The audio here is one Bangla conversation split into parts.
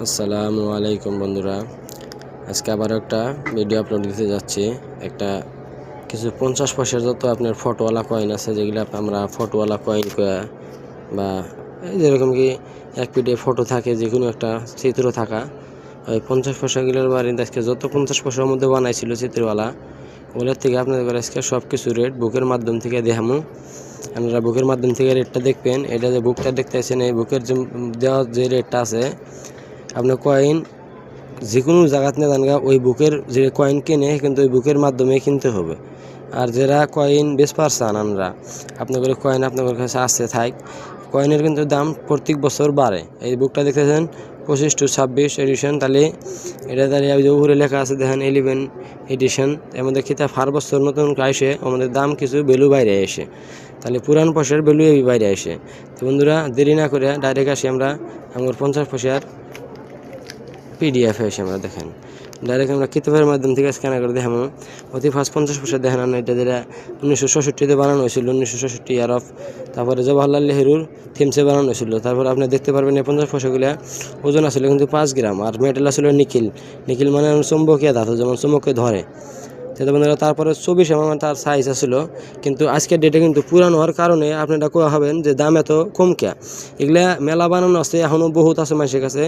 আসসালামু আলাইকুম বন্ধুরা, আজকে আবার একটা ভিডিও আপলোড দিতে যাচ্ছি। একটা কিছু 50 পয়সার যত আপনার ফটোওয়ালা কয়েন আছে, যেগুলো আমরা ফটোওয়ালা কয়েন বা যেরকম কি এক পিঠে ফটো থাকে, যে কোনো একটা চিত্র থাকা, ওই 50 পয়সাগুলোর বাড়িতে আজকে যত 50 পয়সার মধ্যে বানাইছিল চিত্রওয়ালা, ওগুলোর থেকে আপনাদের আজকে সব কিছু রেট বুকের মাধ্যম থেকে দেখামু। আপনারা বুকের মাধ্যম থেকে রেটটা দেখবেন। এটা যে বুকটা দেখতেছেন, এই বুকের যে দেওয়া যে রেটটা আছে, আপনার কয়েন যে কোনো জায়গাতে না জানগা ওই বুকের যে কয়েন কিনে কিন্তু ওই বুকের মাধ্যমে কিনতে হবে। আর যারা কয়েন বেশ পারছেন, আমরা আপনাদের কয়েন আপনাদের কাছে আসতে থাক, কয়েনের কিন্তু দাম প্রত্যেক বছর বাড়ে। এই বুকটা দেখতেছেন 25 to 26 এডিশন, তাহলে এটা তাহলে ওই যে উপরে লেখা আছে দেখেন 11 এডিশন। এর মধ্যে কিতা 4 বছর নতুন আসে, আমাদের দাম কিছু ভ্যালু বাইরে আসে, তাহলে পুরান পয়সার ভ্যালু এই বাইরে আসে। তো বন্ধুরা, দেরি না করে ডাইরেক্ট আসি আমরা আমার 50 পয়সার পিডিএফ এসে আমরা দেখেন ডাইরেক্ট আমরা কিতাবের মাধ্যম থেকে স্ক্যান করে দেখাবো। অতি ফার্স্ট 50 পয়সা দেখেন, এটা যেটা 1966-তে বানানো হয়েছিল, 1966 ইয়ার অফ। তারপরে জওহরলাল নেহরুর থিমসে বানানো হয়েছিল। তারপর আপনি দেখতে পারবেন এই 50 পয়সাগুলো ওজন আসলে কিন্তু 5 গ্রাম, আর মেটাল আসলে নিখিল। নিখিল মানে চুম্বকীয় ধাতু, যেমন চুম্বকে ধরে। সেটা বন্ধুরা, তারপরে 24 তার সাইজ আসলো, কিন্তু আজকের ডেটে কিন্তু পুরানো হওয়ার কারণে আপনারা কোয়া হবেন যে দাম এত কম কে। এগুলা মেলা বানানো আছে, এখনও বহুত আছে মানুষের কাছে।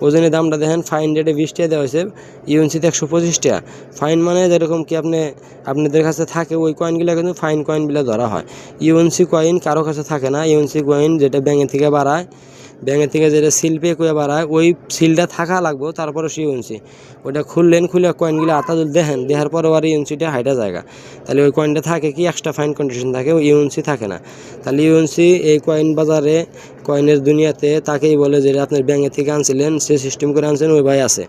ওজনের দামটা দেখেন, ফাইন রেটে 20 টাকা দেওয়া হয়েছে, ইউএনসিতে 125 টাকা। ফাইন মানে যেরকম কি আপনাদের কাছে থাকে ওই কয়েনগুলো কিন্তু ফাইন কয়েনগুলো ধরা হয়। ইউএনসি কয়েন কারো কাছে থাকে না। ইউএনসি কয়েন যেটা ব্যাংকের থেকে বাড়ায়, ব্যাংকের থেকে যেটা সিল পে করে বাড়ায়, ওই সিলটা থাকা লাগবো, তারপরে সে ইউএনসি ওটা খুললে কয়েনগুলো আতা দেখেন, দেখার পরে আর ইউএনসিটা হাইটা জায়গা, তাহলে ওই কয়েনটা থাকে কি এক্সট্রা ফাইন কন্ডিশন থাকে, ওই ইউএনসি থাকে না। তাহলে ইউএনসি এই কয়েন বাজারে, কয়েনের দুনিয়াতে তাকেই বলে যেটা আপনার ব্যাংকের থেকে আনছিলেন, সে সিস্টেম করে আনছেন ওই ভাই আছে,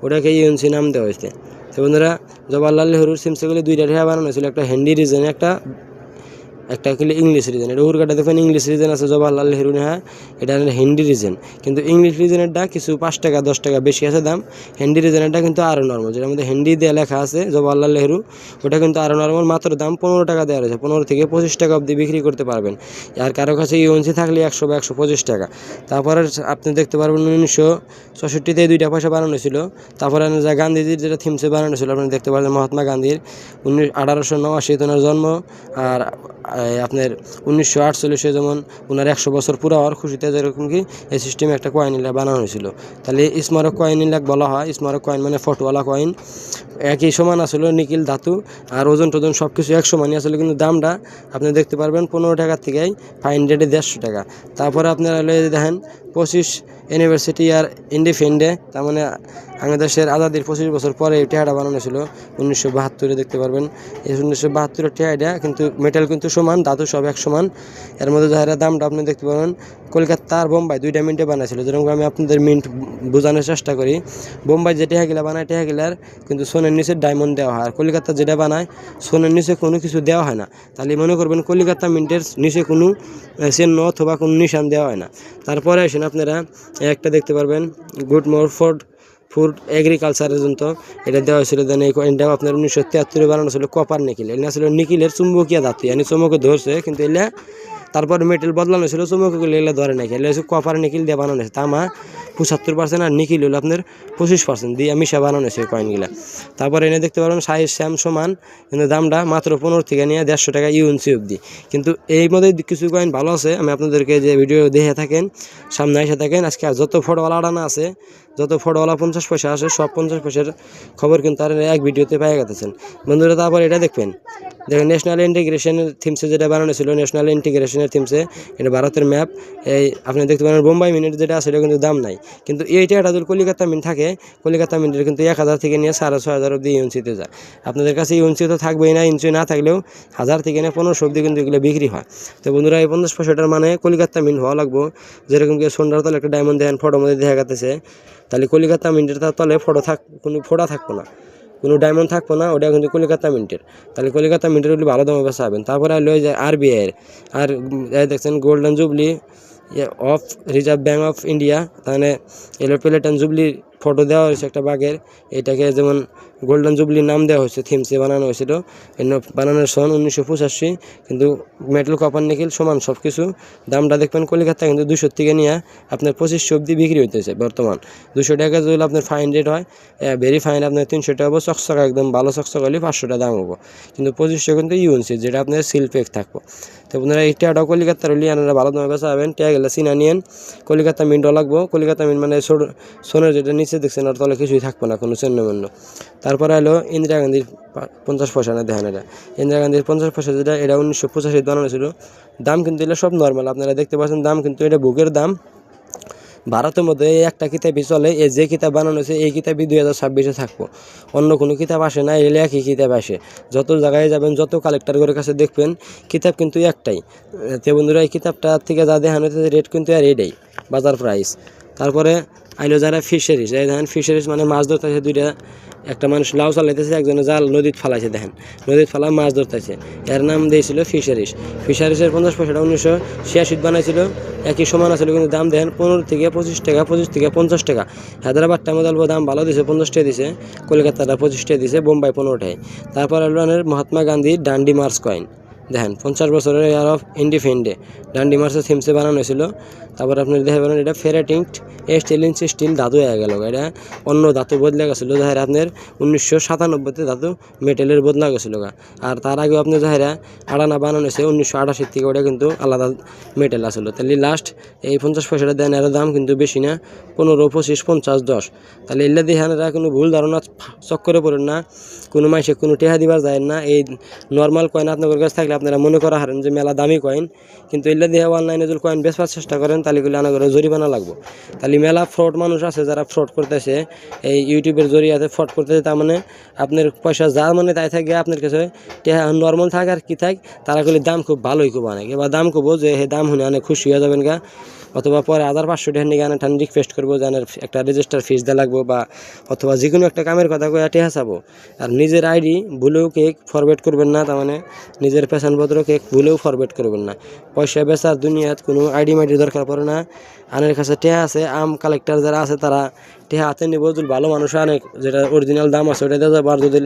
ওটাকে ইউএনসি নাম দেওয়া হয়েছে। তো বন্ধুরা, জওহরলাল নেহরুর সিমসেগুলি দুইটা ঠেয়া বানানো হয়েছিল, একটা হ্যান্ডি রিজন, একটা হলো ইংলিশ রিজন। এটা উরকাটা দেখেন ইংলিশ রিজন আছে জওহরলাল নেহরু, হ্যাঁ এটা হিন্দি রিজন। কিন্তু ইংলিশ রিজনেরটা কিছু 5 টাকা 10 টাকা বেশি আছে দাম। হিন্দি রিজনেরটা কিন্তু আরও নর্মাল, যেটার মধ্যে হিন্দি দিয়ে লেখা আছে জওহরলাল নেহরু, ওটা কিন্তু আরও নর্মাল। মাত্র দাম 15 টাকা দেওয়া রয়েছে, 15 থেকে 25 টাকা অবধি বিক্রি করতে পারবেন। আর কারো কাছে ইউএনসি থাকলে 100 বা 125 টাকা। তারপরে আপনি দেখতে পারবেন 1966-তে 2টা পয়সা বানানো ছিল। তারপরে গান্ধীজির যেটা থিমসে বানানো ছিল, আপনি দেখতে পারবেন মহাত্মা গান্ধীর 1889 ওনার জন্ম। আর আপনার 1948 যেমন ওনার 100 বছর পুরো হওয়ার খুশিতে যেরকম কি এই সিস্টেমে একটা কয়েন বানানো হয়েছিল। তাহলে স্মারক কয়েন বলা হয়। স্মারক কয়েন মানে ফটোওয়ালা কয়েন, একই সমান আসলে নিখিল ধাতু, আর ওজন টোজন সব কিছু 100 সমানই আসলে, কিন্তু দামটা আপনি দেখতে পারবেন 15 টাকার থেকে ফাইন রেটে 150 টাকা। তারপরে আপনারা দেখেন 25 ইউনিভার্সিটি আর ইন্ডিপেন্ডে, তার মানে বাংলাদেশের আজাদির 25 বছর পরে এই টেহাটা বানানো ছিল 1972-এ। দেখতে পারবেন এই 1972-এর টেহাটা কিন্তু মেটাল কিন্তু সমান, ধাতু সব 1 সমান। এর মধ্যে যারা দামটা আপনি দেখতে পাবেন, কলকাতা আর বোম্বাই 2টা মিন্টে বানাইছিল। যেরকম আমি আপনাদের মিন্ট বোঝানোর চেষ্টা করি, বোম্বাই যে টেহাগুলা বানায়, টেহাগুলার কিন্তু সোনের নিচে ডায়মন্ড দেওয়া হয়, আর কলকাতা যেটা বানায় সোনের নিচে কোনো কিছু দেওয়া হয় না। তাহলে মনে করবেন কলকাতা মিন্টের নিচে কোনো চিহ্ন অথবা কোনো নিশান দেওয়া হয় না। তারপরে আসেন আপনারা একটা দেখতে পারবেন গুড মোর ফুড এগ্রিকালচারের জন্য এটা দেওয়া হয়েছিল। দেন এই কয়েনটাও আপনার 1973-এ বানানো ছিল কপার নিখিল। এটা আসলে নিখিলের চুম্বকীয় ধাতু, মানে চুম্বকে ধরছে, কিন্তু এলা তারপর মেটেল বদলানো ছিল, চুম্বকগুলো এগুলো ধরে নাকি, এগুলো হচ্ছে কপার নিখিল দিয়ে বানানো হয়েছে। তামা 75%, আর নিখিল হলো আপনার 25% দিয়ে মিশা বানানো হয়েছে কয়েনগুলা। তারপর এনে দেখতে পারবেন সাইজ শ্যাম সমান, কিন্তু দামটা মাত্র 15 থেকে নিয়ে 150 টাকা ইউএনসি অবধি। কিন্তু এই মধ্যে কিছু কয়েন ভালো আছে, আমি আপনাদেরকে যে ভিডিও দেখে থাকেন সামনে এসে থাকেন। আজকে যত ফটোওয়ালা আড়ানা আছে, যত ফটোওয়ালা 50 পয়সা আসে, সব 50 পয়সার খবর কিন্তু আর এক ভিডিওতে পেয়ে গেছেন বন্ধুরা। তারপর এটা দেখবেন ন্যাশনাল ইন্টিগ্রেশনের থিমসে যেটা বানানো ছিল, ন্যাশনাল ইন্টিগ্রেশনের থিমসে, এটা ভারতের ম্যাপ। এই আপনি দেখতে পারেন বোম্বাই মিনিট যেটা আছে, এটা কিন্তু দাম নাই। কিন্তু এইটা একটা যদি কলিকাতা মিন্ট থাকে, কলিকাতা মিন্টের কিন্তু 1000 থেকে নিয়ে 6,500 অবধি ইউএনসিতে যায়। আপনাদের কাছে ইউএনসি তো থাকবেই না, ইউএনসি না থাকলেও 1000 থেকে নিয়ে 1500 অবধি কিন্তু এগুলো বিক্রি হয়। তো বন্ধুরা, এই 50 পয়সাটার মানে কলিকাতা মিন্ট হওয়া লাগবো। যেরকম কি সন্ধ্যার তলে একটা ডায়মন্ড দেখেন ফটোর মধ্যে দেখা গেছে, তাহলে কলিকাতা মিন্টের তলে কোনো ফোটা থাকবো না, কোনো ডায়মন্ড থাকবো না, ওটা কিন্তু কলিকাতা মিন্টের। তাহলে কলিকাতা মিন্টের ওগুলি ভালো দামে বেচা হবেন। তারপরে লয়ে যায় আরবিআইয়ের, আর দেখছেন golden jubilee of reserve bank of India, তাহলে এলো প্লেটন জুবলির ফটো দেওয়া হয়েছে একটা বাঘের। এটাকে যেমন গোল্ডেন জুবলি নাম দেওয়া হয়েছে, থিমসে বানানো হয়েছিল। বানানোর সন 1985, কিন্তু মেটাল কপার নিকেল সমান সব কিছু। দামটা দেখবেন কলিকাতা কিন্তু 200 থেকে নিয়ে আপনার 2500 অব্দি বিক্রি হইতেছে বর্তমান। 200 টাকা যদি আপনার ফাইন রেট হয়, ভেরি ফাইন আপনার 300 টাকা হবো, চকচকা একদম ভালো চকচকা হলে 500 টাকা দাম হবো। কিন্তু 2500 কিন্তু ইউএনসি, যেটা আপনার সিল প্যাক থাকবো। তো আপনারা এই টিয়াটাও কলিকাতার হলে আপনারা ভালো দামে বেচা পাবেন। টিয়া গেলে চিনা নিয়েন, কলিকাতা মিন্টও লাগবো। কলিকাতা মিন্ট মানে সোনের যেটা নিচে দেখছেন আর তলে কিছুই থাকবো না, কোনো চিহ্ন। তারপরে হলো ইন্দিরা গান্ধীর 50 পয়সা না, দেখেন এটা ইন্দিরা গান্ধীর 50 পয়সা, যেটা এটা 1985 বানানো ছিল। দাম কিন্তু এটা সব নর্মাল, আপনারা দেখতে পাচ্ছেন দাম কিন্তু এটা বুকের দাম। ভারতের মধ্যে এই একটা কিতাবই চলে, এই যে কিতাব বানানো হয়েছে এই কিতাবই 2026-এ থাকবো। অন্য কোনো কিতাব আসে না, এলে একই কিতাব আসে। যত জায়গায় যাবেন, যত কালেক্টরের কাছে দেখবেন, কিতাব কিন্তু একটাই। তো বন্ধুরা, এই কিতাবটা থেকে যা দেখানো হয়েছে রেট কিন্তু আর এটাই বাজার প্রাইস। তারপরে আইলো যারা ফিশারিজ, এই দেখেন ফিশারিজ মানে মাছ ধরতেছে দুইটা, একটা মানুষ লাউ চালাইতেছে, একজনে জাল নদীত ফালাইছে, দেখেন নদীত ফালা মাছ ধরতেছে। এর নাম দিয়েছিল ফিশারিজ। ফিশারিজের 50 পয়সাটা 1986 বানাইছিল, একই সমান আছিল, কিন্তু দাম দেখেন 15 থেকে 25 টাকা, 25 থেকে 50 টাকা। হায়দ্রাবাদটা মধ্যে দাম ভালো দিছে, 50 টাকা দিছে, কলকাতাটা 25 টাকা দিছে, বোম্বাই 15 টাকা। তারপর হলো মহাত্মা গান্ধীর ডান্ডি মার্চ কয়েন, দেখেন 50 বছরের ইয়ার অফ ইন্ডিপেন্ডে ডান্ডি মার্চের থিমসে বানানো হয়েছিল। তারপর আপনি দেখতে পারেন এটা ফেরাটিংট স্টিল ধাতু হয়ে গেল, এটা অন্য ধাতু বদলে গেছিলো। যাহারা আপনার 1997-তে ধাতু মেটেলের বদলা গেছিলো। আর তার আগেও আপনি যাহারা আড়ানা বানানো হয়েছে 1988 থেকে, ওটা কিন্তু আলাদা মেটেল আসলো। তাহলে লাস্ট এই 50 পয়সাটা দেন, এর দাম কিন্তু বেশি না, 15, 25, 50, 10। তাহলে এগুলা দিয়ে আপনারা কোনো ভুল ধারণা চক্করে পড়েন না, কোনো মাসে কোনো টেহা দিবার যায় না। এই নর্মাল কয়েন আপনাদের কাছে থাকলে আপনারা মনে করা হারেন যে মেলা দামি কয়েন, কিন্তু এগুলা দিয়ে অনলাইনে যদি কয়েন বেচবার চেষ্টা করেন তাহলে এগুলো আনা করে জরিমানা লাগবে। তাহলে মেলা ফ্রড মানুষ আছে যারা ফ্রড করতেছে, এই ইউটিউবের জরিয়াতে ফ্রড করতেছে। তার মানে আপনার পয়সা যার মানে তাই থাকে, আপনার কাছে টেহা নর্মাল থাকে আর কি থাক, তারা করলে দাম খুব ভালোই খুব অনেক, এবার দাম করবো যে হে দাম শুনে অনেক খুশি হয়ে যাবেন গা, অথবা পরে 1500 টাকা নিয়ে ঠান রিকোয়েস্ট করবো যে একটা রেজিস্টার ফিস দেওয়া লাগবো, বা অথবা যে কোনো একটা কামের কথা কয়ে টেহা চাবো। আর নিজের আইডি ভুলেও কেক ফরওয়ার্ড করবেন না, তার মানে নিজের পেশানপত্র কেক ভুলেও ফরওয়ার্ড করবেন না। পয়সা বেচার দুনিয়াত কোনো আইডি মাইডি দরকার পড়ে না। আনের কাছে টেহা আছে, আম কালেক্টর যারা আছে তারা টেহা হাতে নিব, যদি ভালো মানুষ হয় অনেক যেটা অরিজিনাল দাম আছে ওটা দেওয়া যাবো। আর যদি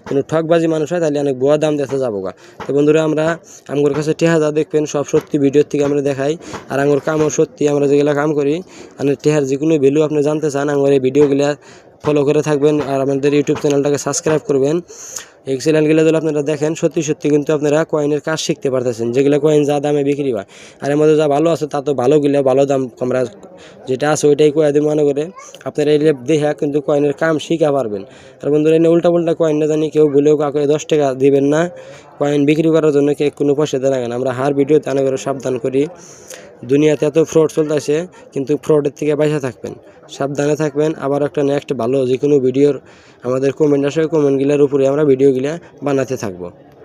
কোনো ঠকবাজি মানুষ হয় তাহলে অনেক বুয়া দাম দিতে যাবো গা। তো বন্ধুরা, আমরা আমার কাছে টেহা যা দেখবেন সব সত্যি ভিডিওর থেকে আমরা দেখাই, আর আমার কামও সত্যি। আমরা যেগুলো কাম করি আর টেহার যে কোনো ভ্যালু আপনি জানতে চান, আমার এই ভিডিওগুলো ফলো করে থাকবেন, আর আমাদের ইউটিউব চ্যানেলটাকে সাবস্ক্রাইব করবেন। এই চ্যানেলগুলো যদি আপনারা দেখেন, সত্যি কিন্তু আপনারা কয়েনের কাজ শিখতে পারতেছেন, যেগুলো কয়েন যা দামে বিক্রি হয়। আর এর মধ্যে যা ভালো আছে তা তো ভালোগুলো ভালো দাম, আমরা যেটা আছে ওইটাই কয়ে দিই মনে করে। আপনারা এই দেখে কিন্তু কয়েনের কাম শিখা পারবেন। আর বন্ধুরা, এনে উল্টা কয়েন না জানি কেউ বলেও কাউকে 10 টাকা দিবেন না কয়েন বিক্রি করার জন্য, কে কোনো পয়সা দেয় না। আমরা হার ভিডিওতে অনেক করে সাবধান করি। দুনিয়াতে এত ফ্রড চলতেছে, কিন্তু ফ্রডের থেকে বাইসা থাকবেন, সাবধানে থাকবেন। আবার একটা নেক্সট ভালো যে কোনো ভিডিওর আমাদের কমেন্ট আসে, কমেন্টগুলোর উপরে আমরা ভিডিওগুলো বানাতে থাকবো।